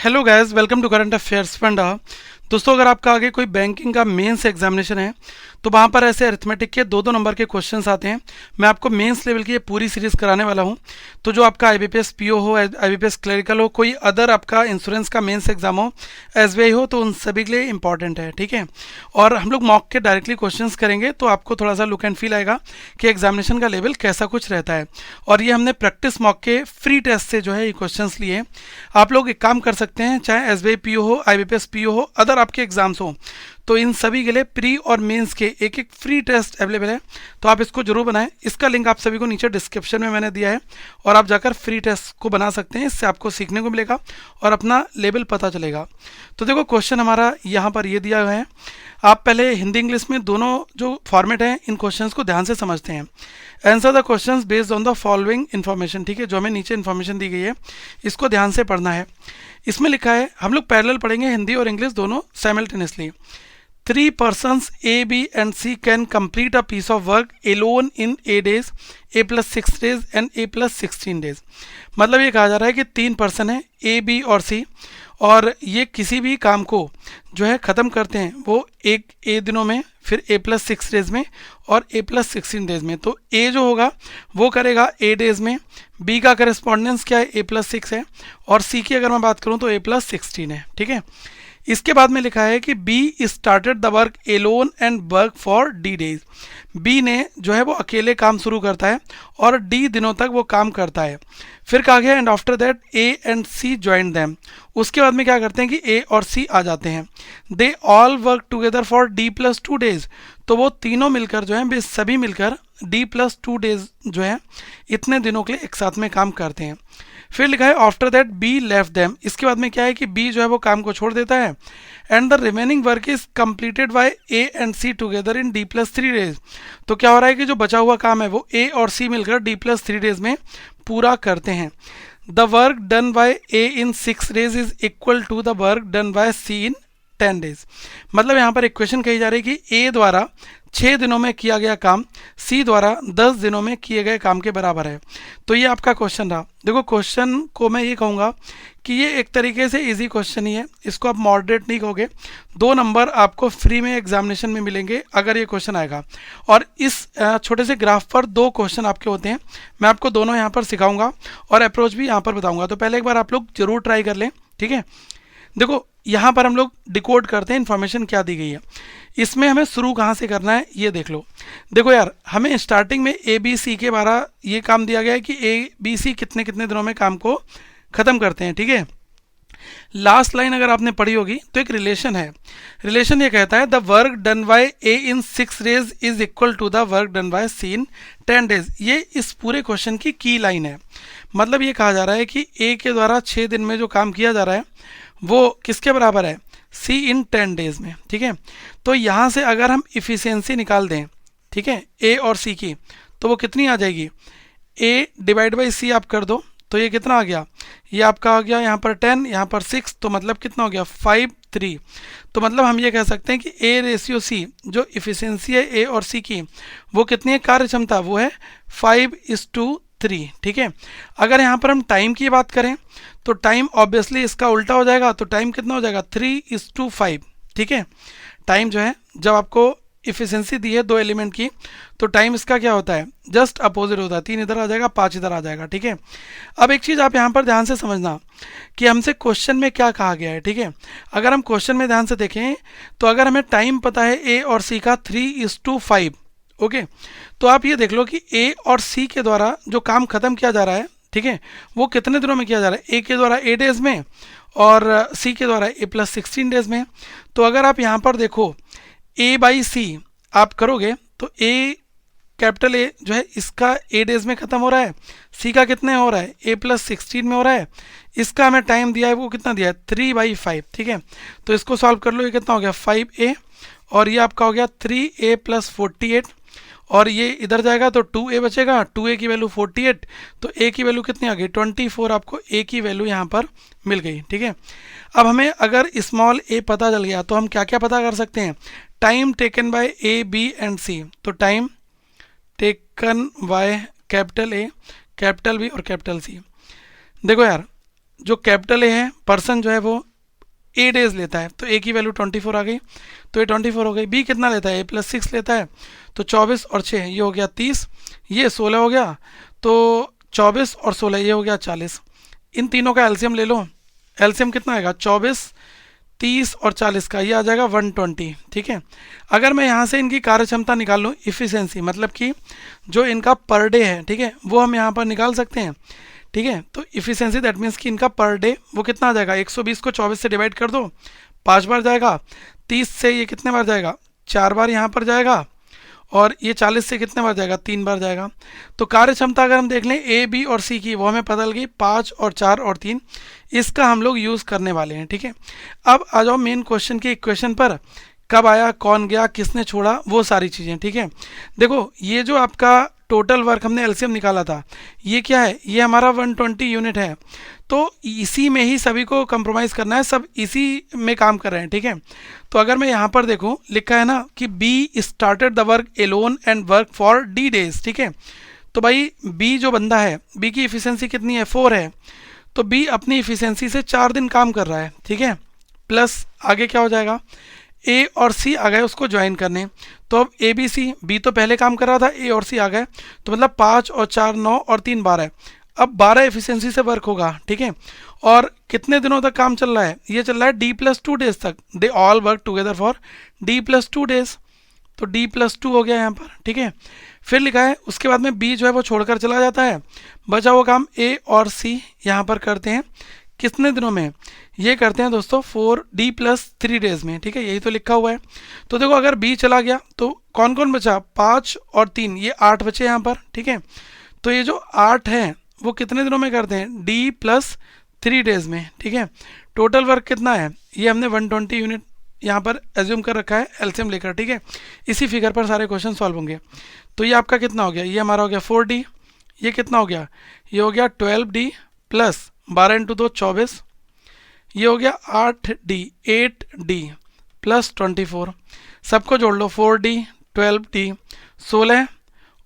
Hello guys, welcome to current affairs funda. दोस्तों, अगर आपका आगे कोई बैंकिंग का मेंस एग्जामिनेशन है तो वहाँ पर ऐसे अरिथमेटिक के दो दो नंबर के क्वेश्चंस आते हैं। मैं आपको मेंस लेवल की ये पूरी सीरीज़ कराने वाला हूँ। तो जो आपका आईबीपीएस पीओ हो, आईबीपीएस क्लरिकल हो, कोई अदर आपका इंश्योरेंस का मेंस एग्जाम हो, एसबीआई हो, तो उन सभी के लिए इंपॉर्टेंट है, ठीक है। और हम लोग मॉक के डायरेक्टली क्वेश्चंस करेंगे तो आपको थोड़ा सा लुक एंड फील आएगा कि एग्जामिनेशन का लेवल कैसा कुछ रहता है। और ये हमने प्रैक्टिस मॉक के फ्री टेस्ट से जो है ये क्वेश्चंस लिए। आप लोग एक काम कर सकते हैं, चाहे एसबीआई पीओ हो, आईबीपीएस पीओ हो, अदर आपके एग्जाम्स हो, तो इन सभी के लिए प्री और मेंस के एक एक फ्री टेस्ट अवेलेबल है। तो आप इसको जरूर बनाएं। इसका लिंक आप सभी को नीचे डिस्क्रिप्शन में मैंने दिया है और आप जाकर फ्री टेस्ट को बना सकते हैं। इससे आपको सीखने को मिलेगा और अपना लेवल पता चलेगा। तो देखो, क्वेश्चन हमारा यहाँ पर ये दिया हुआ है। आप पहले हिंदी इंग्लिश में दोनों जो फॉर्मेट हैं इन क्वेश्चंस को ध्यान से समझते हैं। Answer the questions based on the following information, ठीक है। जो हमें नीचे इन्फॉर्मेशन दी गई है इसको ध्यान से पढ़ना है। इसमें लिखा है, हम लोग पैरेलल पढ़ेंगे, हिंदी और इंग्लिश दोनों simultaneously. 3 persons A, B and C can complete a piece of work alone in A days, A plus 6 days and A plus 16 days। मतलब ये कहा जा रहा है कि 3 पर्सन हैं A, B और C, और ये किसी भी काम को जो है ख़त्म करते हैं वो एक A दिनों में, फिर A प्लस 6 डेज़ में और A प्लस 16 डेज़ में। तो A जो होगा वो करेगा A डेज़ में, B का करेस्पॉन्डेंस क्या है, A प्लस 6 है, और C की अगर मैं बात करूँ तो A प्लस 16 है, ठीक है। इसके बाद में लिखा है कि B started the work alone and work for D days. B ने जो है वो अकेले काम शुरू करता है और डी दिनों तक वो काम करता है। फिर कहा गया and after that A and C join them. उसके बाद में क्या करते हैं कि ए और सी आ जाते हैं। They all work together for D plus 2 days. तो वो तीनों मिलकर जो है, वे सभी मिलकर डी प्लस 2 डेज जो है इतने दिनों के लिए एक साथ में काम करते हैं। फिर लिखा है after that be left them. इसके बाद में क्या है कि बी जो है वो काम को छोड़ देता है and the remaining work is completed by A and C together in D plus 3 days. तो क्या हो रहा है कि जो बचा हुआ काम है वो ए और सी मिलकर डी प्लस 3 डेज में पूरा करते हैं। The work done by A in 6 days is equal to the work done by C in 10 days. मतलब यहाँ पर इक्वेशन कही जा रही है कि ए द्वारा 6 दिनों में किया गया काम सी द्वारा 10 दिनों में किए गए काम के बराबर है। तो ये आपका क्वेश्चन रहा। देखो, क्वेश्चन को मैं ये कहूँगा कि ये एक तरीके से इजी क्वेश्चन ही है, इसको आप मॉडरेट नहीं कहोगे। 2 नंबर आपको फ्री में एग्जामिनेशन में मिलेंगे अगर ये क्वेश्चन आएगा। और इस छोटे से ग्राफ पर 2 क्वेश्चन आपके होते हैं। मैं आपको दोनों यहाँ पर सिखाऊंगा और अप्रोच भी यहाँ पर बताऊँगा। तो पहले एक बार आप लोग जरूर ट्राई कर लें, ठीक है। देखो, यहाँ पर हम लोग डिकोड करते हैं इन्फॉर्मेशन क्या दी गई है। इसमें हमें शुरू कहाँ से करना है ये देख लो। देखो यार, हमें स्टार्टिंग में ए बी सी के बारे ये काम दिया गया है कि ए बी सी कितने कितने दिनों में काम को ख़त्म करते हैं, ठीक है। लास्ट लाइन अगर आपने पढ़ी होगी तो एक रिलेशन है। रिलेशन ये कहता है the work done by A in 6 days is equal to the work done by C in 10 days. ये इस पूरे क्वेश्चन की लाइन है। मतलब ये कहा जा रहा है कि ए के द्वारा 6 दिन में जो काम किया जा रहा है वो किसके बराबर है, सी इन 10 डेज में, ठीक है। तो यहाँ से अगर हम इफ़िशियंसी निकाल दें, ठीक है, ए और सी की, तो वो कितनी आ जाएगी, ए डिवाइड बाई सी आप कर दो तो ये कितना आ गया, ये आपका आ गया यहाँ पर 10, यहाँ पर 6, तो मतलब कितना हो गया 5, 3। तो मतलब हम ये कह सकते हैं कि ए रेशियो सी जो इफ़िशियंसी है ए और सी की वो कितनी है, कार्य क्षमता, वो है 5:3, ठीक है। अगर यहाँ पर हम टाइम की बात करें तो टाइम ऑब्वियसली इसका उल्टा हो जाएगा। तो टाइम कितना हो जाएगा 3:5, ठीक है। टाइम जो है, जब आपको इफिशियंसी दी है 2 एलिमेंट की, तो टाइम इसका क्या होता है, जस्ट अपोजिट होता है। 3 इधर आ जाएगा, 5 इधर आ जाएगा, ठीक है। अब एक चीज़ आप यहाँ पर ध्यान से समझना कि हमसे क्वेश्चन में क्या कहा गया है, ठीक है। अगर हम क्वेश्चन में ध्यान से देखें तो अगर हमें टाइम पता है ए और सी का 3:5, ओके, तो आप ये देख लो कि ए और सी के द्वारा जो काम खत्म किया जा रहा है, ठीक है, वो कितने दिनों में किया जा रहा है, ए के द्वारा 8 डेज में और सी के द्वारा ए प्लस 16 डेज में। तो अगर आप यहाँ पर देखो ए बाई सी आप करोगे तो ए कैपिटल ए जो है इसका 8 डेज में ख़त्म हो रहा है, सी का कितने हो रहा है, ए प्लस 16 में हो रहा है। इसका हमें टाइम दिया है वो कितना दिया है 3/5, ठीक है। तो इसको सॉल्व कर लो, ये कितना हो गया 5a और ये आपका हो गया 3a प्लस 48 और ये इधर जाएगा तो 2a बचेगा, 2a की वैल्यू 48, तो a की वैल्यू कितनी आ गई 24। आपको a की वैल्यू यहाँ पर मिल गई, ठीक है। अब हमें अगर स्मॉल a पता चल गया तो हम क्या क्या पता कर सकते हैं, time taken by A B and C. तो time taken by capital A, capital B और कैपिटल सी। देखो यार, जो कैपिटल ए है, पर्सन जो है वो ए डेज लेता है, तो ए की वैल्यू 24 आ गई, तो ये 24 हो गई। बी कितना लेता है, ए प्लस 6 लेता है, तो 24 और 6 ये हो गया 30, ये 16 हो गया, तो 24 और 16 ये हो गया 40। इन तीनों का एलसीएम ले लो, एलसीएम कितना आएगा, 24, 30 और 40 का, ये आ जाएगा 120। ठीक है, अगर मैं यहाँ से इनकी कार्यक्षमता निकाल लूँ, इफ़िशेंसी मतलब कि जो इनका पर डे है, ठीक है, वो हम यहाँ पर निकाल सकते हैं। ठीक है, तो इफ़िशेंसी दैट मीन्स कि इनका पर डे वो कितना आ जाएगा, 120 को 24 से डिवाइड कर दो, 5 बार जाएगा, 30 से ये कितने बार जाएगा, 4 बार यहाँ पर जाएगा, और ये 40 से कितने बार जाएगा, 3 बार जाएगा। तो कार्य क्षमता अगर हम देख लें ए बी और सी की, वो हमें पता लगी 5 और 4 और 3, इसका हम लोग यूज़ करने वाले हैं। ठीक है, अब आ जाओ मेन क्वेश्चन के इक्वेशन पर, कब आया, कौन गया, किसने छोड़ा, वो सारी चीज़ें। ठीक है, देखो ये जो आपका टोटल वर्क हमने एलसीएम निकाला था, ये क्या है, ये हमारा 120 यूनिट है, तो इसी में ही सभी को कंप्रोमाइज़ करना है, सब इसी में काम कर रहे हैं। ठीक है, तो अगर मैं यहाँ पर देखूँ, लिखा है ना कि B started the work alone and work for D days. ठीक है, तो भाई बी जो बंदा है, बी की इफ़िशेंसी कितनी है, 4 है, तो बी अपनी इफ़िशेंसी से 4 दिन काम कर रहा है। ठीक है, प्लस आगे क्या हो जाएगा, ए और सी आ गए उसको ज्वाइन करने, तो अब ए बी सी, बी तो पहले काम कर रहा था, ए और सी आ गए, तो मतलब 5 और 4 9 और 3 12, अब 12 एफिशिएंसी से वर्क होगा। ठीक है, और कितने दिनों तक काम चल रहा है, ये चल रहा है D+2 डेज तक, they all work together for D+2 days, तो D+2 हो गया यहाँ पर। ठीक है, फिर लिखा है उसके बाद में बी जो है वो छोड़कर चला जाता है, बचा हुआ काम ए और सी यहाँ पर करते हैं, कितने दिनों में, ये करते हैं दोस्तों 4D+3 डेज में। ठीक है, यही तो लिखा हुआ है। तो देखो अगर बी चला गया तो कौन कौन बचा, 5 और 3, ये 8 बचे यहाँ पर। ठीक है, तो ये जो 8 हैं वो कितने दिनों में करते हैं, D+3 डेज में। ठीक है, टोटल वर्क कितना है, ये हमने 120 यूनिट यहाँ पर एज्यूम कर रखा है एलसीएम लेकर। ठीक है, इसी फिगर पर सारे क्वेश्चन सॉल्व होंगे। तो ये आपका कितना हो गया, ये हमारा हो गया 4D, ये कितना हो गया, ये हो गया 12D प्लस 12 × 2 24, ये हो गया 8D 8D प्लस 24, सबको जोड़ लो, 4D 12D 16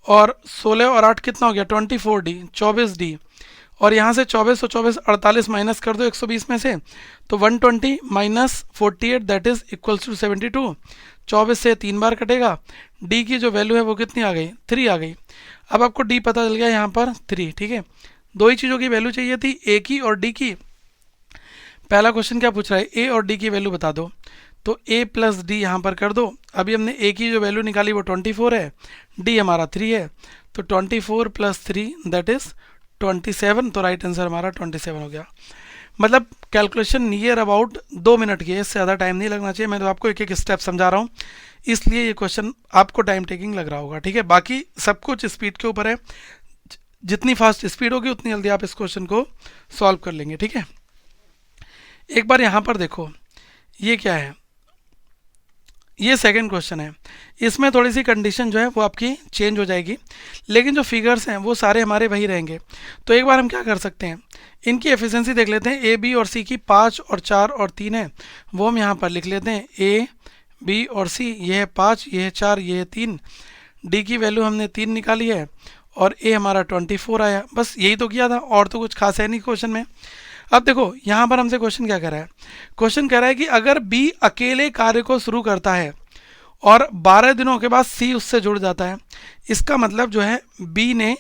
और 16 और 8 कितना हो गया, 24D 24D, और यहाँ से 24 और 24 48 माइनस कर दो 120 में से, तो 120 minus 48 that is equals to 72, 24 से 3 बार कटेगा, D की जो वैल्यू है वो कितनी आ गई, 3 आ गई। अब आपको D पता चल गया यहाँ पर 3। ठीक है, दो ही चीज़ों की वैल्यू चाहिए थी, A की और D की। पहला क्वेश्चन क्या पूछ रहा है, A और D की वैल्यू बता दो, तो A प्लस D यहाँ पर कर दो। अभी हमने A की जो वैल्यू निकाली वो 24 है, D हमारा 3 है, तो 24 प्लस 3 दैट इज़ 27, तो राइट आंसर हमारा 27 हो गया। मतलब कैलकुलेशन नियर अबाउट 2 मिनट की है, इससे ज़्यादा टाइम नहीं लगना चाहिए। मैं तो आपको एक एक स्टेप समझा रहा हूँ, इसलिए ये क्वेश्चन आपको टाइम टेकिंग लग रहा होगा। ठीक है, बाकी सब कुछ स्पीड के ऊपर है, जितनी फास्ट स्पीड होगी उतनी जल्दी आप इस क्वेश्चन को सॉल्व कर लेंगे। ठीक है, एक बार यहाँ पर देखो, ये क्या है, ये सेकंड क्वेश्चन है, इसमें थोड़ी सी कंडीशन जो है वो आपकी चेंज हो जाएगी, लेकिन जो फिगर्स हैं वो सारे हमारे वही रहेंगे। तो एक बार हम क्या कर सकते हैं, इनकी एफिशिएंसी देख लेते हैं, ए बी और सी की 5 और 4 और 3 है, वो हम यहाँ पर लिख लेते हैं, ए बी और सी, ये है 5, ये है 4, ये है 3, डी की वैल्यू हमने 3 निकाली है, और ए हमारा 24 आया। बस यही तो किया था, और तो कुछ खास है नहीं क्वेश्चन में। अब देखो यहाँ पर हमसे क्वेश्चन क्या कर रहा है, क्वेश्चन कह रहा है कि अगर बी अकेले कार्य को शुरू करता है और 12 दिनों के बाद सी उससे जुड़ जाता है, इसका मतलब जो है बी ने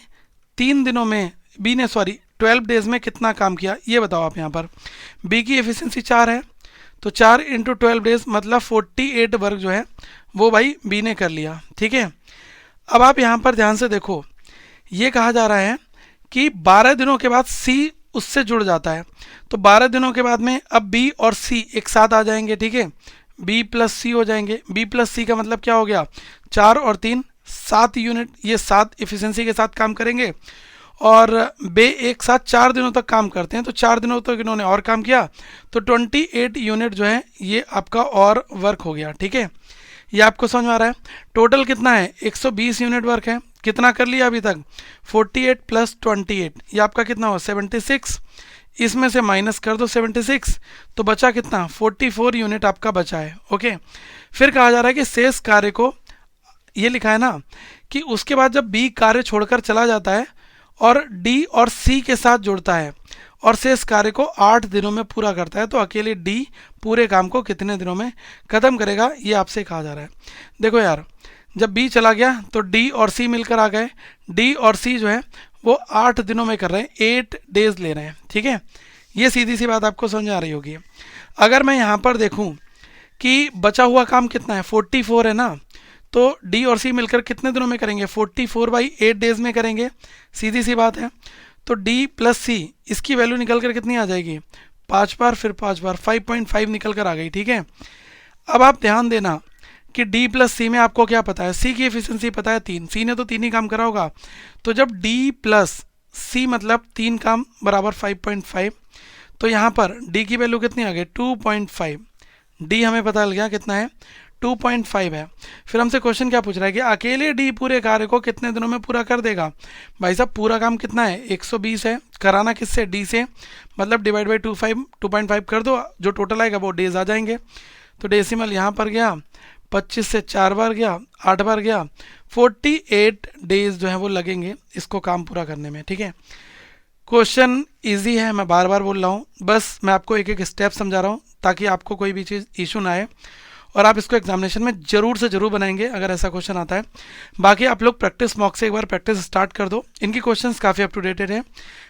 12 डेज में कितना काम किया, ये बताओ आप। यहाँ पर बी की एफिशिएंसी 4 है, तो 4 × 12 डेज मतलब 48 वर्क जो है वो भाई बी ने कर लिया। ठीक है, अब आप यहाँ पर ध्यान से देखो, ये कहा जा रहा है कि 12 दिनों के बाद सी उससे जुड़ जाता है, तो 12 दिनों के बाद में अब बी और सी एक साथ आ जाएंगे। ठीक है, बी प्लस सी हो जाएंगे, बी प्लस सी का मतलब क्या हो गया, 4 और 3 7 यूनिट, ये 7 एफिशिएंसी के साथ काम करेंगे, और बे एक साथ 4 दिनों तक काम करते हैं, तो 4 दिनों तक इन्होंने और काम किया, तो 28 यूनिट जो है ये आपका और वर्क हो गया। ठीक है, ये आपको समझ में आ रहा है। टोटल कितना है, 120 यूनिट वर्क है, कितना कर लिया अभी तक, 48 प्लस 28, ये आपका कितना हो 76, इसमें से माइनस कर दो 76, तो बचा कितना 44 यूनिट आपका बचा है। ओके, फिर कहा जा रहा है कि शेष कार्य को, ये लिखा है ना कि उसके बाद जब बी कार्य छोड़कर चला जाता है और डी और सी के साथ जुड़ता है, और शेष कार्य को 8 दिनों में पूरा करता है, तो अकेले डी पूरे काम को कितने दिनों में खत्म करेगा, ये आपसे कहा जा रहा है। देखो यार, जब बी चला गया तो डी और सी मिलकर आ गए। डी और सी जो है वो 8 दिनों में कर रहे हैं, 8 डेज ले रहे हैं, ठीक है। ये सीधी सी बात आपको समझ आ रही होगी। अगर मैं यहाँ पर देखूँ कि बचा हुआ काम कितना है, 44 है ना, तो डी और सी मिलकर कितने दिनों में करेंगे, 44/8 डेज में करेंगे, सीधी सी बात है। तो डी प्लस सी, इसकी वैल्यू निकल कर कितनी आ जाएगी, 5 बार, फिर 5 बार, 5.5 निकल कर आ गई, ठीक है। अब आप ध्यान देना कि डी प्लस सी में आपको क्या पता है, सी की एफिशिएंसी पता है 3, सी ने तो 3 ही काम करा होगा। तो जब डी प्लस सी मतलब 3 काम बराबर 5.5, तो यहाँ पर डी की वैल्यू कितनी आ गई, 2.5। डी हमें पता लग गया कितना है, 2.5 है। फिर हमसे क्वेश्चन क्या पूछ रहा है कि अकेले डी पूरे कार्य को कितने दिनों में पूरा कर देगा। भाई साहब पूरा काम कितना है, 120 है, कराना किससे, डी से, मतलब डिवाइड बाई 2.5 कर दो, जो टोटल आएगा वो डेज आ जाएंगे। तो डेसिमल यहाँ पर गया, 25 से 4 बार गया, 8 बार गया, 48 डेज जो है वो लगेंगे इसको काम पूरा करने में, ठीक है। क्वेश्चन इजी है, मैं बार बार बोल रहा हूँ, बस मैं आपको एक एक स्टेप समझा रहा हूँ ताकि आपको कोई भी चीज़ इशू ना आए, और आप इसको एग्जामिनेशन में जरूर से जरूर बनाएंगे अगर ऐसा क्वेश्चन आता है। बाकी आप लोग प्रैक्टिस मॉक से एक बार प्रैक्टिस स्टार्ट कर दो, इनकी क्वेश्चंस काफ़ी अप टू डेटेड हैं,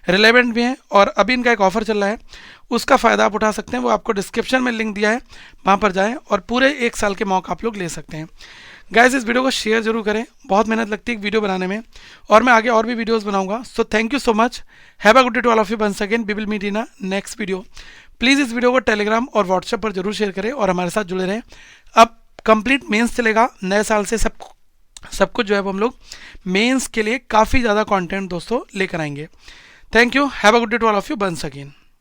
रिलेवेंट भी हैं, और अभी इनका एक ऑफर चल रहा है, उसका फ़ायदा आप उठा सकते हैं। वो आपको डिस्क्रिप्शन में लिंक दिया है, वहाँ पर जाएँ और पूरे 1 साल के मॉक आप लोग ले सकते हैं। गाइस, इस वीडियो को शेयर जरूर करें, बहुत मेहनत लगती है एक वीडियो बनाने में, और मैं आगे और भी वीडियोस बनाऊंगा। So thank you so much, have a good day to all of you, once again we will meet in a next video. Please इस वीडियो को टेलीग्राम और व्हाट्सएप पर जरूर शेयर करें और हमारे साथ जुड़े रहें। अब कंप्लीट मेंस चलेगा नए साल से, सब कुछ जो है वो हम लोग मेंस के लिए काफ़ी ज़्यादा कंटेंट दोस्तों लेकर आएंगे। Thank you, have a good day to all of you, once again.